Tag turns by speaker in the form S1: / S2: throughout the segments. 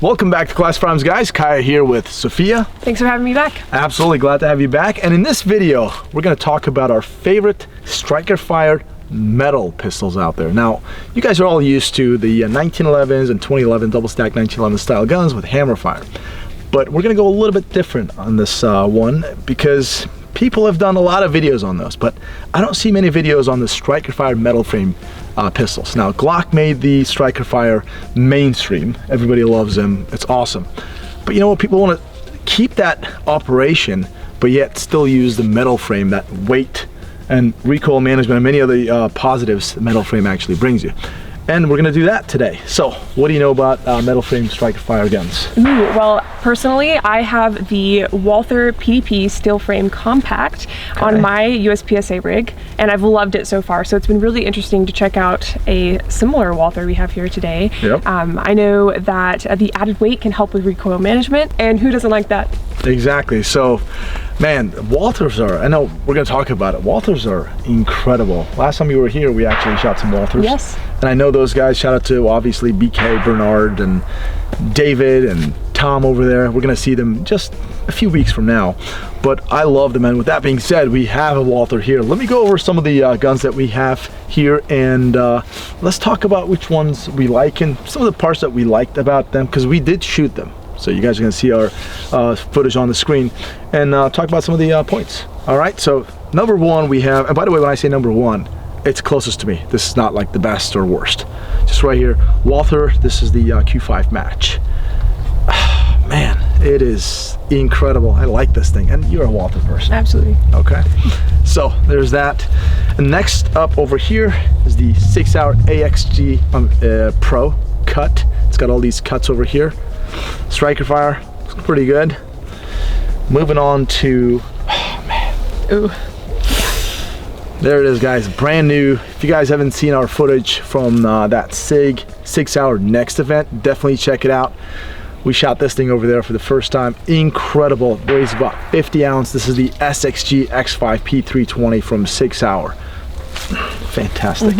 S1: Welcome back to Class Farms, guys. Kaya here with Sofia.
S2: Thanks for having me back.
S1: Absolutely glad to have you back. And in this video, we're going to talk about our favorite striker-fired metal pistols out there. Now, you guys are all used to the 1911s and 2011 double-stack 1911 style guns with hammer fire. But we're going to go a little bit different on this one because people have done a lot of videos on those, but I don't see many videos on the striker-fired metal frame pistols. Now, Glock made the striker fire mainstream. Everybody loves them. It's awesome. But you know what? People want to keep that operation, but yet still use the metal frame, that weight and recoil management and many other positives the metal frame actually brings you. And we're gonna do that today. So, what do you know about metal frame striker fire guns?
S2: Well, personally, I have the Walther PDP steel frame compact on my USPSA rig, and I've loved it so far. So it's been really interesting to check out a similar Walther we have here today.
S1: Yep.
S2: I know that the added weight can help with recoil management, and who doesn't like that? Exactly.
S1: So, man, Walthers are, I know we're gonna talk about it, Walthers are incredible. Last time you were here, we actually shot some Walthers.
S2: Yes.
S1: And I know those guys, shout out to obviously BK, Bernard, and David, and Tom over there. We're gonna see them just a few weeks from now. But I love them, and with that being said, we have a Walther here. Let me go over some of the guns that we have here, and let's talk about which ones we like and some of the parts that we liked about them, because we did shoot them. So you guys are gonna see our footage on the screen and talk about some of the points. All right, so number one we have, and by the way, when I say number one, it's closest to me. This is not like the best or worst. Just right here, Walther, this is the Q5 Match. Man, it is incredible. I like this thing, and you're a Walther person.
S2: Absolutely.
S1: Okay, so there's that. And next up over here is the Sig Sauer AXG Pro cut. It's got all these cuts over here. Striker fire, it's pretty good. Moving on to, oh man.
S2: Ooh.
S1: There it is, guys, brand new. If you guys haven't seen our footage from that Sig Sauer Next event, definitely check it out. We shot this thing over there for the first time. Incredible, weighs about 50 ounces. This is the SXG X5 P320 from Sig Sauer. Fantastic.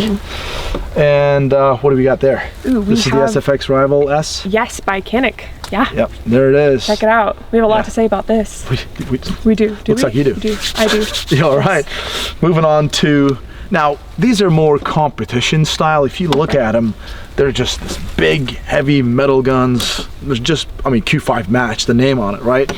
S1: And what do we got there?
S2: Ooh,
S1: this is the SFX Rival S?
S2: Yes, by Canik. Yeah.
S1: Yep, there it is.
S2: Check it out. We have a lot to say about this. We do.
S1: Looks like you do.
S2: We do. I do.
S1: Yeah, all right. Moving on to, now these are more competition style. If you look at them, they're just this big, heavy metal guns. There's just, I mean, Q5 Match, the name on it, right?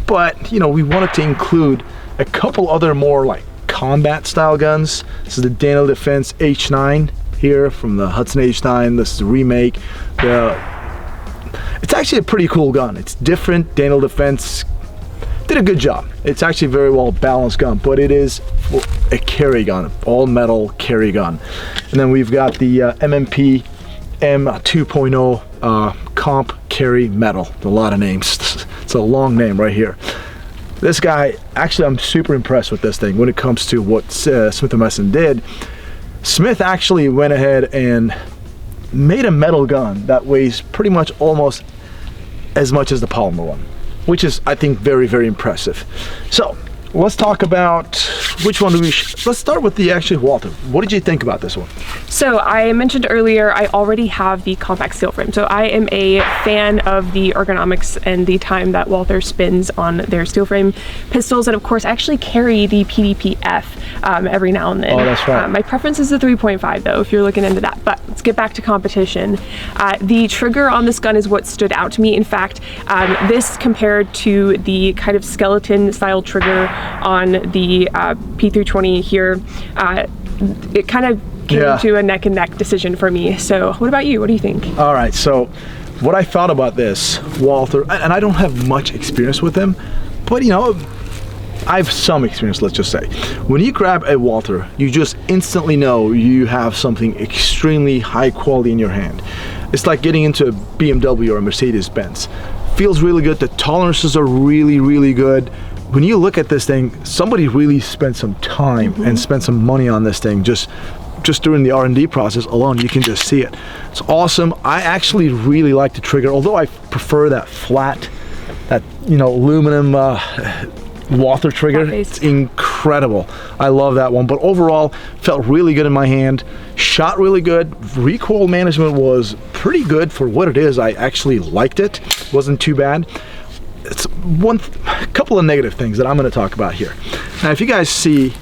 S1: But, you know, we wanted to include a couple other more like combat style guns. This is the Daniel Defense H9 here from the Hudson H9. This is the remake. It's actually a pretty cool gun. It's different. Daniel Defense did a good job. It's actually a very well balanced gun, but it is a carry gun, all metal carry gun. And then we've got the MMP M2.0 comp carry metal. A lot of names. It's a long name right here. This guy, actually, I'm super impressed with this thing when it comes to what Smith & Wesson did. Smith actually went ahead and made a metal gun that weighs pretty much almost as much as the polymer one, which is, I think, very, very impressive. So let's talk about which one do we let's start with the actual Walther. What did you think about this one?
S2: So I mentioned earlier, I already have the compact steel frame. So I am a fan of the ergonomics and the time that Walther spends on their steel frame pistols. And of course, I actually carry the PDP-F every now and then.
S1: Oh, that's right.
S2: My preference is the 3.5 though, if you're looking into that. But let's get back to competition. The trigger on this gun is what stood out to me. In fact, this compared to the kind of skeleton style trigger on the P320 here, it kind of came to a neck and neck decision for me. So what about you? What do you think?
S1: All right, so what I thought about this Walther, and I don't have much experience with them, but you know, I have some experience, let's just say. When you grab a Walther, you just instantly know you have something extremely high quality in your hand. It's like getting into a BMW or a Mercedes-Benz. Feels really good. The tolerances are really, really good. When you look at this thing, somebody really spent some time and spent some money on this thing. Just during the R&D process alone, you can just see it. It's awesome. I actually really like the trigger, although I prefer that flat, that, you know, aluminum Walther trigger. It's incredible. incredible. I love that one. But overall, felt really good in my hand. Shot really good. Recoil management was pretty good for what it is. I actually liked it. Wasn't too bad. It's a couple of negative things that I'm going to talk about here. Now, if you guys see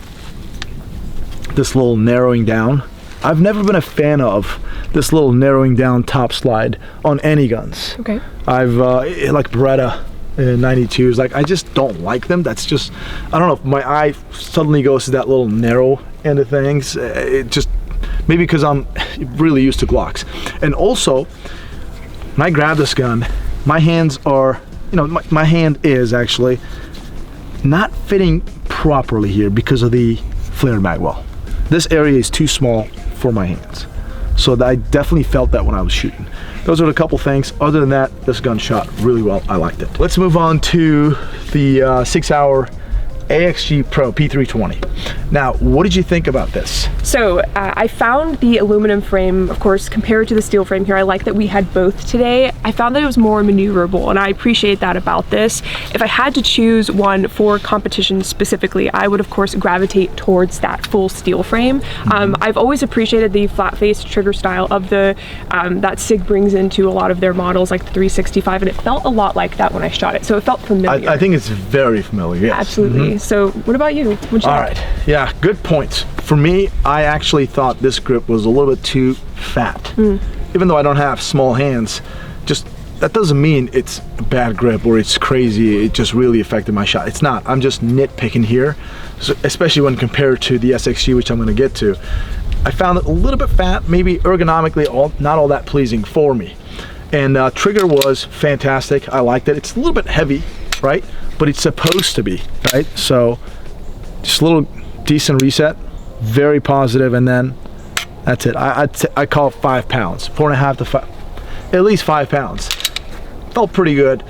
S1: this little narrowing down, I've never been a fan of this little narrowing down top slide on any guns.
S2: Okay.
S1: I've like Beretta 92s, like I just don't like them. That's just, I don't know if my eye suddenly goes to that little narrow end of things. It just, maybe because I'm really used to Glocks. And also, when I grab this gun, my hands are, you know, my hand is actually not fitting properly here because of the flare mag well. This area is too small for my hands. So I definitely felt that when I was shooting. Those are a couple things. Other than that, this gun shot really well. I liked it. Let's move on to the Sig Sauer XFIVE Pro P320. Now, what did you think about this?
S2: So I found the aluminum frame, of course, compared to the steel frame here. I like that we had both today. I found that it was more maneuverable, and I appreciate that about this. If I had to choose one for competition specifically, I would of course gravitate towards that full steel frame. I've always appreciated the flat-faced trigger style of the that Sig brings into a lot of their models, like the 365, and it felt a lot like that when I shot it. So it felt familiar.
S1: I think it's very familiar. Yes.
S2: Absolutely. So what about you? What'd you
S1: All
S2: think?
S1: right, yeah, good points. For me, I actually thought this grip was a little bit too fat. Even though I don't have small hands, just that doesn't mean it's a bad grip or it's crazy. It just really affected my shot. It's not. I'm just nitpicking here, so especially when compared to the SXG, which I'm going to get to. I found it a little bit fat, maybe ergonomically not all that pleasing for me. And trigger was fantastic. I liked it. It's a little bit heavy, right? But it's supposed to be, right? So just a little decent reset, very positive, and then that's it. I call it 5 pounds, 4.5 to 5, at least 5 pounds. Felt pretty good.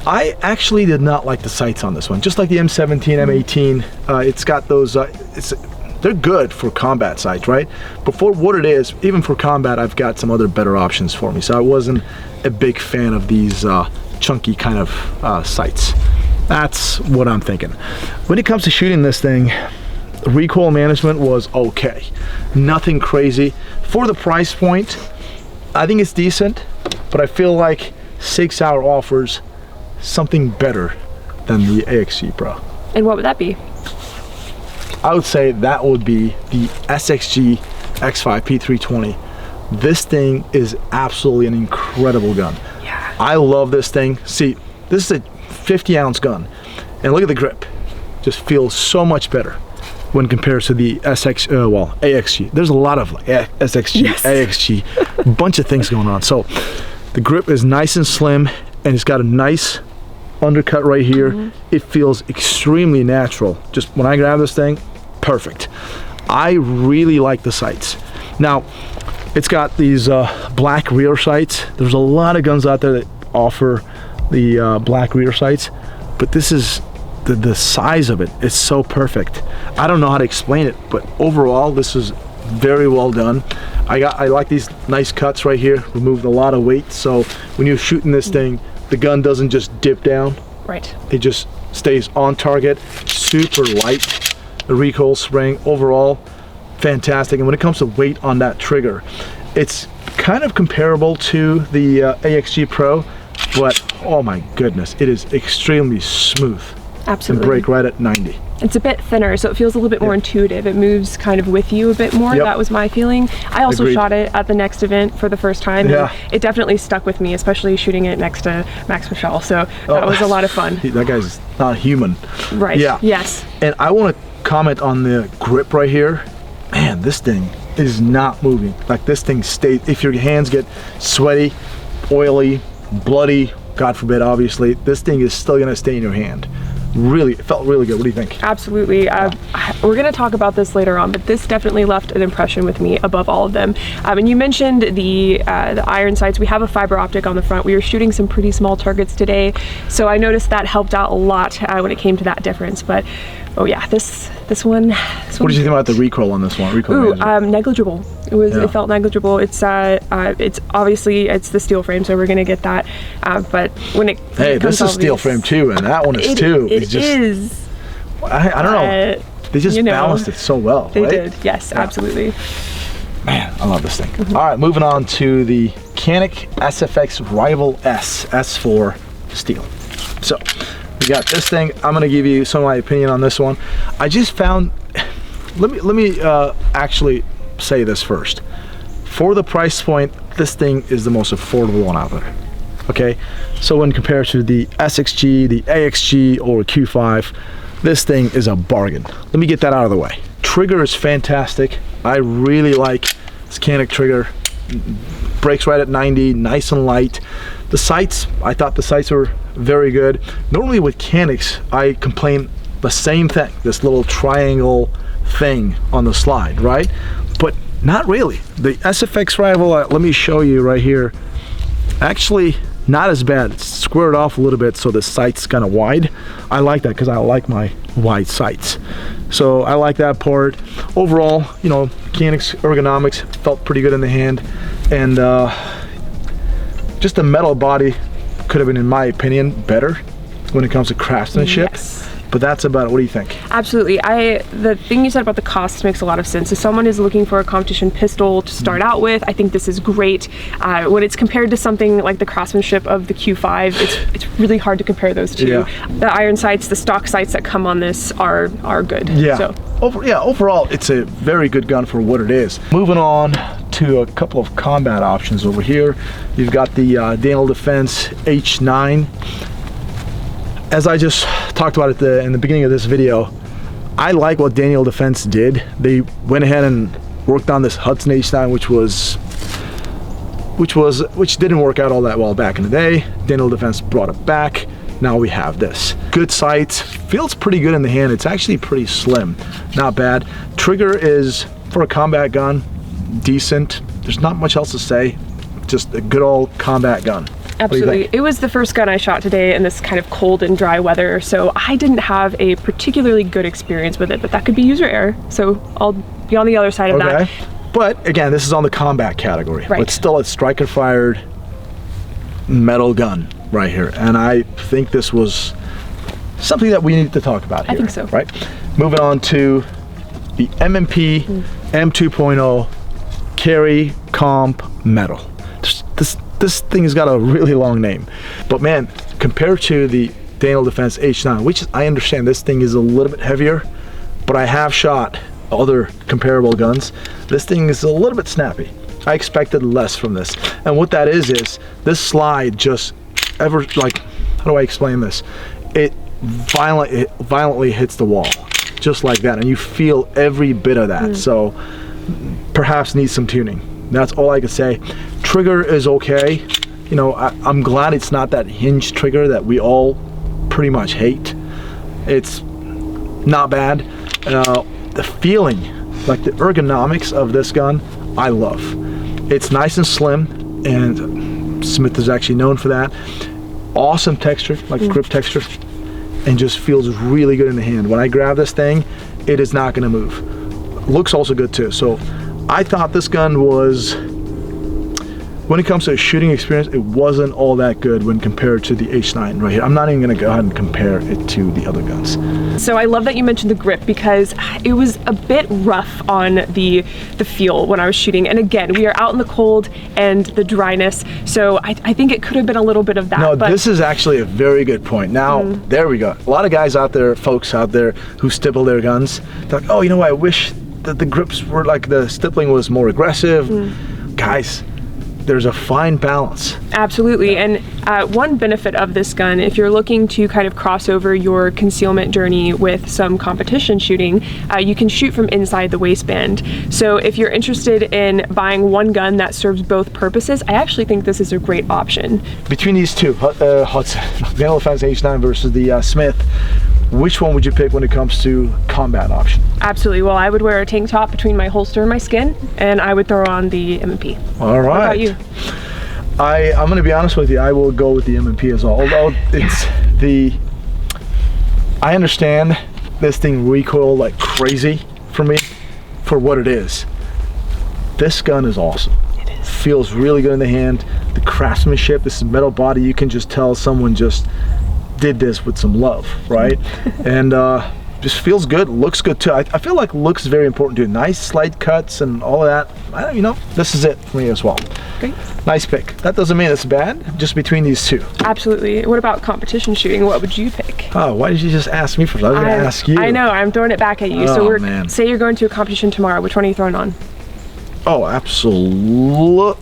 S1: I actually did not like the sights on this one, just like the M17, M18. It's got those, they're good for combat sights, right? But for what it is, even for combat, I've got some other better options for me. So I wasn't a big fan of these chunky kind of sights. That's what I'm thinking. When it comes to shooting this thing, recoil management was okay. Nothing crazy. For the price point, I think it's decent, but I feel like Sig Sauer offers something better than the XFIVE Pro.
S2: And what would that be?
S1: I would say that would be the SXG X5 P320. This thing is absolutely an incredible gun.
S2: Yeah.
S1: I love this thing. See, this is a 50-ounce gun, and look at the grip. Just feels so much better when compared to the AXG. There's a lot of like SXG,
S2: yes.
S1: AXG, a bunch of things going on. So the grip is nice and slim, and it's got a nice undercut right here. It feels extremely natural. Just when I grab this thing, perfect. I really like the sights. Now, it's got these black rear sights. There's a lot of guns out there that offer the black rear sights, but this is the size of it is so perfect. I don't know how to explain it, but overall this is very well done. I like these nice cuts right here, removed a lot of weight, so when you're shooting this thing, the gun doesn't just dip down.
S2: Right.
S1: It just stays on target. Super light. The recoil spring overall fantastic. And when it comes to weight on that trigger, it's kind of comparable to the AXG Pro, but oh my goodness, it is extremely smooth.
S2: Absolutely.
S1: And brake right at 90.
S2: It's a bit thinner, so it feels a little bit more intuitive. It moves kind of with you a bit more. That was my feeling. I also
S1: Agreed.
S2: Shot it at the next event for the first time.
S1: Yeah.
S2: And it definitely stuck with me, especially shooting it next to Max Michel. So that was a lot of fun.
S1: That guy's not human.
S2: Right.
S1: Yeah.
S2: Yes.
S1: And I want to comment on the grip right here. Man, this thing is not moving. Like this thing stays, if your hands get sweaty, oily, bloody, God forbid, obviously, this thing is still gonna stay in your hand. Really, it felt really good. What do you think?
S2: Absolutely. We're going to talk about this later on, but this definitely left an impression with me above all of them. And you mentioned the iron sights. We have a fiber optic on the front. We were shooting some pretty small targets today, so I noticed that helped out a lot when it came to that difference. But oh yeah, this one.
S1: What did you think about the recoil on this one?
S2: Negligible. It felt negligible. It's obviously it's the steel frame, so we're gonna get that. But when it this is steel frame
S1: too, and that one is too.
S2: It is.
S1: I don't know. They just balanced it so well,
S2: They
S1: right?
S2: did, yes, absolutely.
S1: Man, I love this thing. All right, moving on to the Canik SFX Rival S for steel. So we got this thing. I'm gonna give you some of my opinion on this one. I just found, let me actually say this first. For the price point, this thing is the most affordable one out there. Okay, so when compared to the SXG, the AXG, or Q5, this thing is a bargain. Let me get that out of the way. Trigger is fantastic. I really like this Canik trigger. Brakes right at 90, nice and light. The sights, I thought the sights were very good. Normally with Caniks, I complain the same thing, this little triangle thing on the slide, right? But not really. The SFX Rival, let me show you right here, actually not as bad. It's squared off a little bit, so the sight's kind of wide. I like that because I like my wide sights. So I like that part. Overall, you know, Canik's ergonomics felt pretty good in the hand, and just the metal body could have been, in my opinion, better when it comes to craftsmanship.
S2: Yes.
S1: But that's about it. What do you think?
S2: Absolutely. The thing you said about the cost makes a lot of sense. If someone is looking for a competition pistol to start out with, I think this is great. When it's compared to something like the craftsmanship of the Q5, it's really hard to compare those two.
S1: Yeah.
S2: The iron sights, the stock sights that come on this are good.
S1: Yeah.
S2: So.
S1: Overall, it's a very good gun for what it is. Moving on to a couple of combat options over here. You've got the Daniel Defense H9. As I just talked about in the beginning of this video, I like what Daniel Defense did. They went ahead and worked on this Hudson H9, which didn't work out all that well back in the day. Daniel Defense brought it back. Now we have this. Good sights, feels pretty good in the hand. It's actually pretty slim, not bad. Trigger is, for a combat gun, decent. There's not much else to say. Just a good old combat gun.
S2: Absolutely. It was the first gun I shot today in this kind of cold and dry weather, so I didn't have a particularly good experience with it, but that could be user error, so I'll be on the other side of that.
S1: But again, this is on the combat category,
S2: right.
S1: But still a striker fired metal gun right here, and I think this was something that we need to talk about here.
S2: I think so.
S1: Right? Moving on to the M&P M2.0 Carry Comp Metal. This thing has got a really long name, but man, compared to the Daniel Defense H9, which I understand this thing is a little bit heavier, but I have shot other comparable guns. This thing is a little bit snappy. I expected less from this, and what that is this slide just like, how do I explain this? It violently hits the wall, just like that, and you feel every bit of that. So perhaps needs some tuning. That's all I could say. Trigger is okay. You know, I'm glad it's not that hinge trigger that we all pretty much hate. It's not bad. The feeling, like the ergonomics of this gun, I love. It's nice and slim, and Smith is actually known for that. Awesome texture, like grip texture, and just feels really good in the hand. When I grab this thing, it is not gonna move. Looks also good too. So I thought this gun was, when it comes to a shooting experience, it wasn't all that good when compared to the H9 right here. I'm not even gonna go ahead and compare it to the other guns.
S2: So I love that you mentioned the grip, because it was a bit rough on the feel when I was shooting. And again, we are out in the cold and the dryness, so I think it could have been a little bit of that.
S1: No,
S2: but
S1: this is actually a very good point. Now, there we go. A lot of guys out there, folks out there who stipple their guns, they're like, oh, you know, I wish that the grips were like, the stippling was more aggressive. Guys, there's a fine balance.
S2: Absolutely, and one benefit of this gun, if you're looking to kind of cross over your concealment journey with some competition shooting, you can shoot from inside the waistband. So if you're interested in buying one gun that serves both purposes, I actually think this is a great option.
S1: Between these two, Hudson, Daniel Defense H9 versus the Smith, which one would you pick when it comes to combat option?
S2: Absolutely. Well, I would wear a tank top between my holster and my skin, and I would throw on the M&P.
S1: All right.
S2: What about you?
S1: I'm going to be honest with you. I will go with the M&P as well. Although it's I understand this thing recoiled like crazy for me for what it is. This gun is awesome.
S2: It is.
S1: Feels really good in the hand. The craftsmanship, this metal body, you can just tell someone just did this with some love, right? And just feels good, looks good too. I feel like looks is very important too. Nice slight cuts and all of that. You know, this is it for me as well.
S2: Great.
S1: Nice pick. That doesn't mean it's bad, just between these two.
S2: Absolutely. What about competition shooting? What would you pick?
S1: Oh, why did you just ask me first? I was going to ask you.
S2: I know, I'm throwing it back at you.
S1: Oh,
S2: say you're going to a competition tomorrow. Which one are you throwing on?
S1: Oh, absolutely.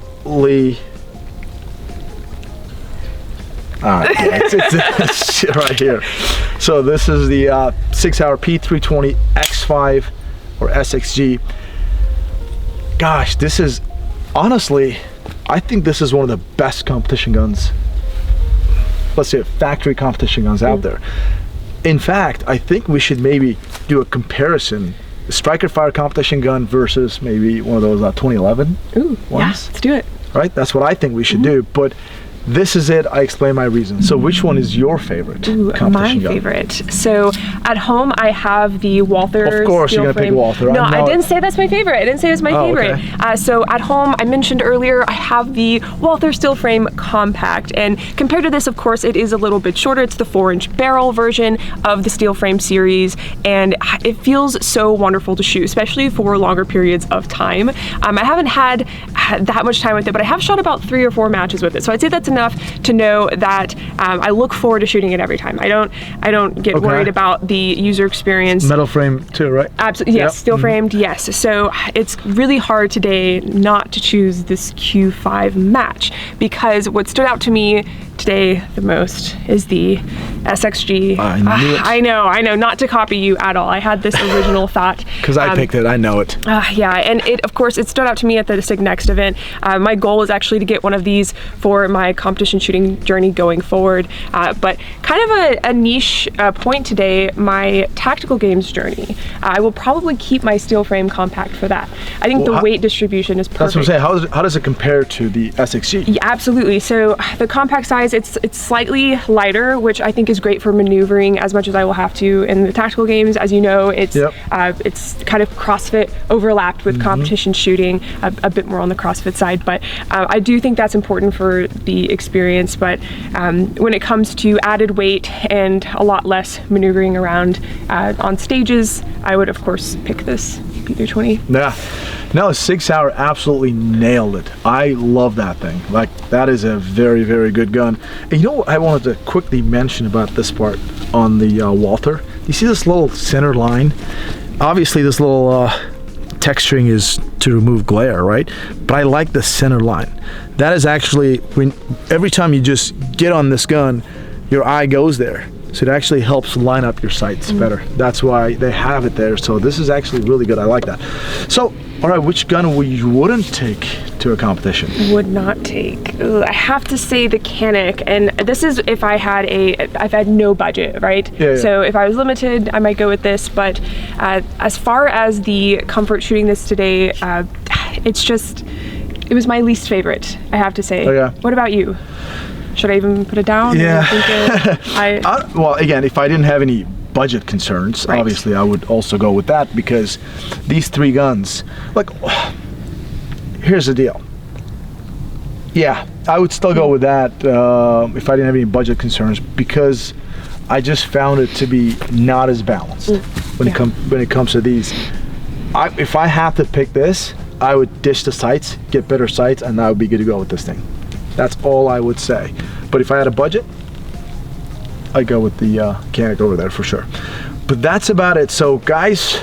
S1: All right, yeah, it's shit right here. So this is the Sig Sauer P320-XFIVE or SXG. Gosh, this is, honestly, I think this is one of the best competition guns. Let's say factory competition guns out there. In fact, I think we should maybe do a comparison. The striker fire competition gun versus maybe one of those 2011
S2: ones. Yeah, let's do it.
S1: Right, that's what I think we should do. But this is it. I explain my reasons. So which one is your favorite competition gun?
S2: Favorite. So at home I have the Walther.
S1: Of course, you're gonna pick Walther.
S2: No, I didn't say that's my favorite. I didn't say it's my favorite.
S1: Okay.
S2: So at home, I mentioned earlier, I have the Walther Steel Frame Compact, and compared to this, of course, it is a little bit shorter. It's the 4-inch barrel version of the Steel Frame series, and it feels so wonderful to shoot, especially for longer periods of time. I haven't had that much time with it, but I have shot about 3 or 4 matches with it, so I'd say that's enough to know that I look forward to shooting it every time. I don't get worried about the user experience.
S1: Metal frame too, right?
S2: Absolutely, yes, steel framed, yes. So it's really hard today not to choose this Q5 Match, because what stood out to me today the most is the SXG. I know, not to copy you at all. I had this original thought.
S1: Because I picked it, I know it.
S2: Yeah, and of course, it stood out to me at the Sig Next event. My goal is actually to get one of these for my competition shooting journey going forward. But kind of a niche point today, my tactical games journey. I will probably keep my steel frame compact for that. I think the weight distribution is perfect.
S1: That's what I'm saying. How does it compare to the SXG?
S2: Yeah, absolutely. So the compact size, it's slightly lighter, which I think is great for maneuvering as much as I will have to in the tactical games. As you know, it's kind of CrossFit overlapped with competition shooting, a bit more on the CrossFit side, but I do think that's important for the experience. But when it comes to added weight and a lot less maneuvering around on stages, I would of course pick this P320.
S1: Yeah. No, Sig Sauer absolutely nailed it. I love that thing. Like, that is a very, very good gun. And you know what I wanted to quickly mention about this part on the Walther? You see this little center line? Obviously, this little texturing is to remove glare, right? But I like the center line. That is actually, every time you just get on this gun, your eye goes there. So it actually helps line up your sights better. That's why they have it there. So this is actually really good. I like that. So, all right, which gun you wouldn't take to a competition?
S2: Would not take. I have to say the Canik, and this is if I had I've had no budget, right?
S1: Yeah.
S2: So if I was limited, I might go with this. But as far as the comfort shooting this today, it was my least favorite, I have to say.
S1: Oh, yeah.
S2: What about you? Should I even put it down?
S1: Yeah. Well, again, if I didn't have any budget concerns, obviously I would also go with that, because these 3 guns, like, here's the deal. Yeah, I would still go with that if I didn't have any budget concerns, because I just found it to be not as balanced when it comes to these. If I have to pick this, I would dish the sights, get better sights, and I would be good to go with this thing. That's all I would say. But if I had a budget, I'd go with the Canik over there for sure. But that's about it. So guys,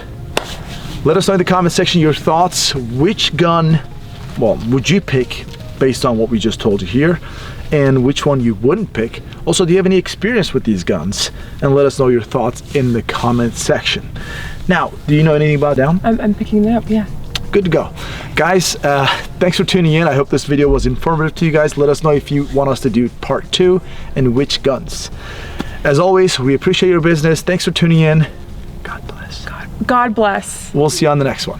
S1: let us know in the comment section your thoughts. Which gun, would you pick based on what we just told you here? And which one you wouldn't pick? Also, do you have any experience with these guns? And let us know your thoughts in the comment section. Now, do you know anything about down?
S2: I'm picking that up, yeah.
S1: Good to go. Guys, thanks for tuning in. I hope this video was informative to you guys. Let us know if you want us to do part 2 and which guns. As always, we appreciate your business. Thanks for tuning in. God bless.
S2: God bless.
S1: We'll see you on the next one.